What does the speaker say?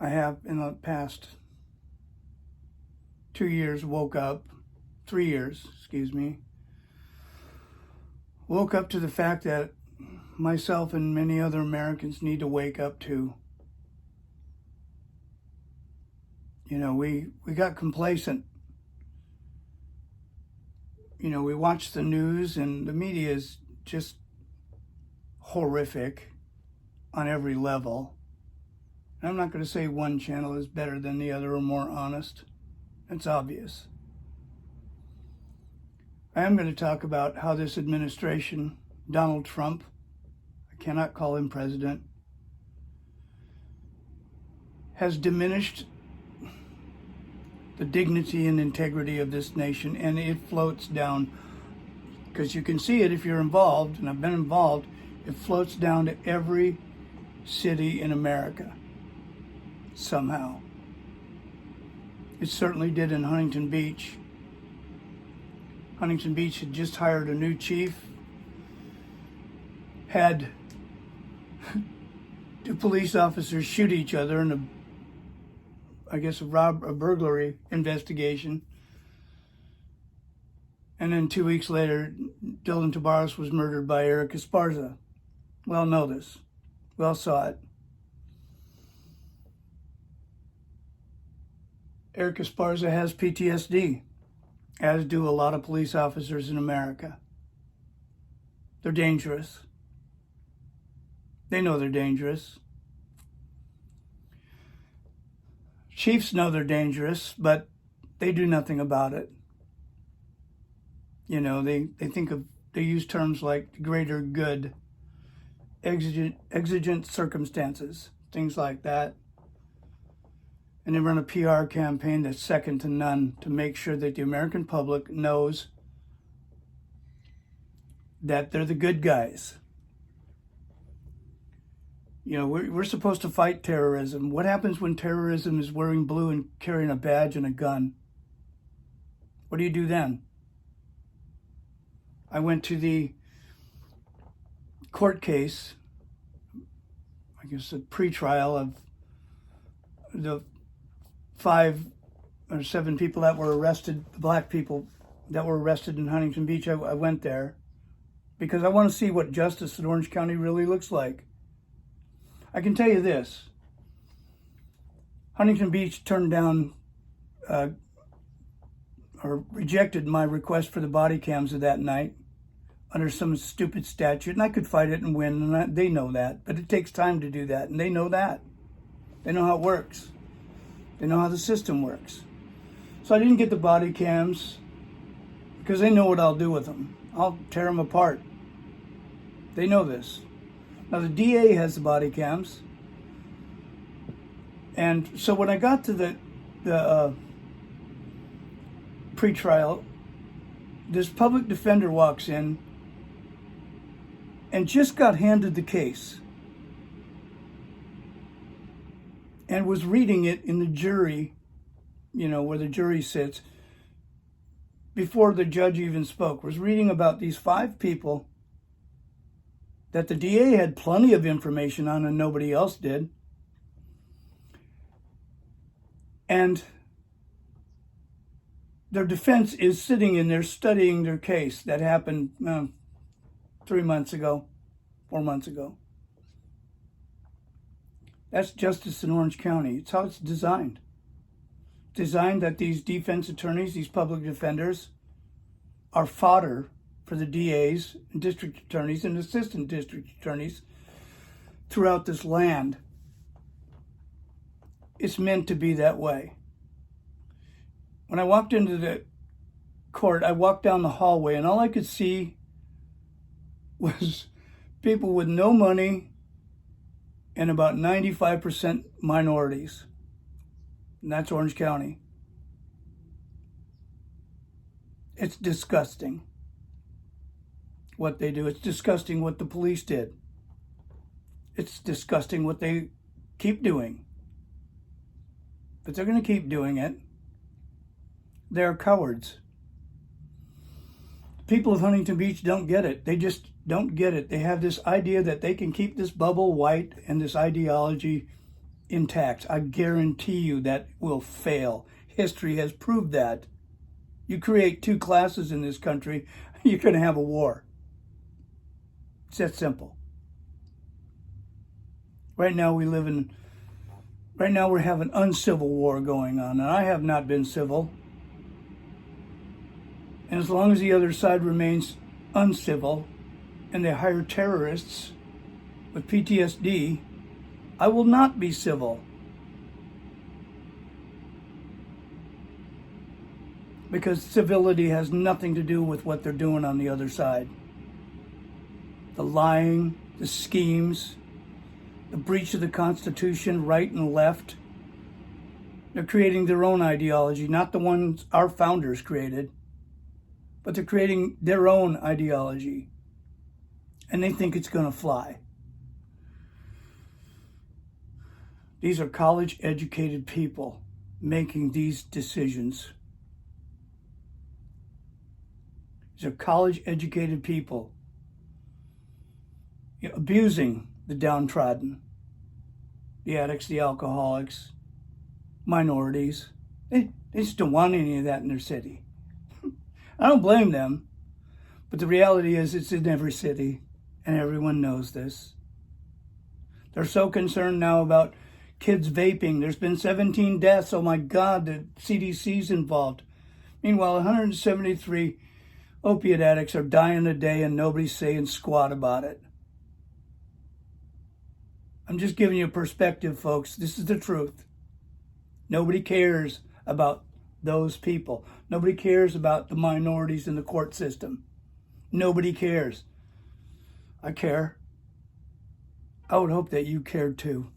I have in the past 2 years woke up, 3 years, excuse me, woke up to the fact that myself and many other Americans need to wake up to. You know, we got complacent. You know, we watch the news and the media is just horrific on every level. And I'm not going to say one channel is better than the other or more honest. It's obvious. I am going to talk about how this administration, Donald Trump, I cannot call him president, has diminished the dignity and integrity of this nation, and it floats down, because you can see it if you're involved, and I've been involved, it floats down to every city in America somehow. It certainly did in Huntington Beach. Huntington Beach had just hired a new chief, had two police officers shoot each other in a burglary investigation. And then 2 weeks later, Dylan Tabarros was murdered by Eric Esparza. We all know this. We all saw it. Eric Esparza has PTSD, as do a lot of police officers in America. They're dangerous. They know they're dangerous. Chiefs know they're dangerous, but they do nothing about it. You know, they use terms like the greater good, exigent circumstances, things like that. And they run a PR campaign that's second to none to make sure that the American public knows that they're the good guys. You know, we're supposed to fight terrorism. What happens when terrorism is wearing blue and carrying a badge and a gun? What do you do then? I went to the court case, I guess a pretrial of the 5 or 7 people that were arrested, black people that were arrested in Huntington Beach. I went there because I want to see what justice in Orange County really looks like. I can tell you this. Huntington Beach turned down or rejected my request for the body cams of that night under some stupid statute, and I could fight it and win, and they know that, but it takes time to do that, and they know that. They know how it works. They know how the system works. So I didn't get the body cams because they know what I'll do with them. I'll tear them apart. They know this. Now the DA has the body cams. And so when I got to the pretrial, this public defender walks in and just got handed the case and was reading it in the jury, you know, where the jury sits, before the judge even spoke, was reading about these 5 people that the DA had plenty of information on and nobody else did. And their defense is sitting in there studying their case that happened 3 months ago, 4 months ago. That's justice in Orange County. It's how it's designed. Designed that these defense attorneys, these public defenders, are fodder for the DAs and district attorneys and assistant district attorneys throughout this land. It's meant to be that way. When I walked into the court, I walked down the hallway and all I could see was people with no money and about 95% minorities. And that's Orange County. It's disgusting what they do. It's disgusting what the police did. It's disgusting what they keep doing. But they're going to keep doing it. They're cowards. People of Huntington Beach don't get it. They just don't get it. They have this idea that they can keep this bubble white and this ideology intact. I guarantee you that will fail. History has proved that. You create two classes in this country, you're going to have a war. It's that simple. Right now we're having uncivil war going on, and I have not been civil. And as long as the other side remains uncivil and they hire terrorists with PTSD, I will not be civil. Because civility has nothing to do with what they're doing on the other side. The lying, the schemes, the breach of the Constitution, right and left. They're creating their own ideology, not the ones our founders created, but they're creating their own ideology. And they think it's going to fly. These are college-educated people making these decisions. These are college-educated people abusing the downtrodden, the addicts, the alcoholics, minorities. They just don't want any of that in their city. I don't blame them, but the reality is it's in every city, and everyone knows this. They're so concerned now about kids vaping. There's been 17 deaths. Oh my God, the CDC's involved. Meanwhile, 173 opiate addicts are dying a day and nobody's saying squat about it. I'm just giving you a perspective, folks. This is the truth. Nobody cares about those people. Nobody cares about the minorities in the court system. Nobody cares. I care. I would hope that you cared too.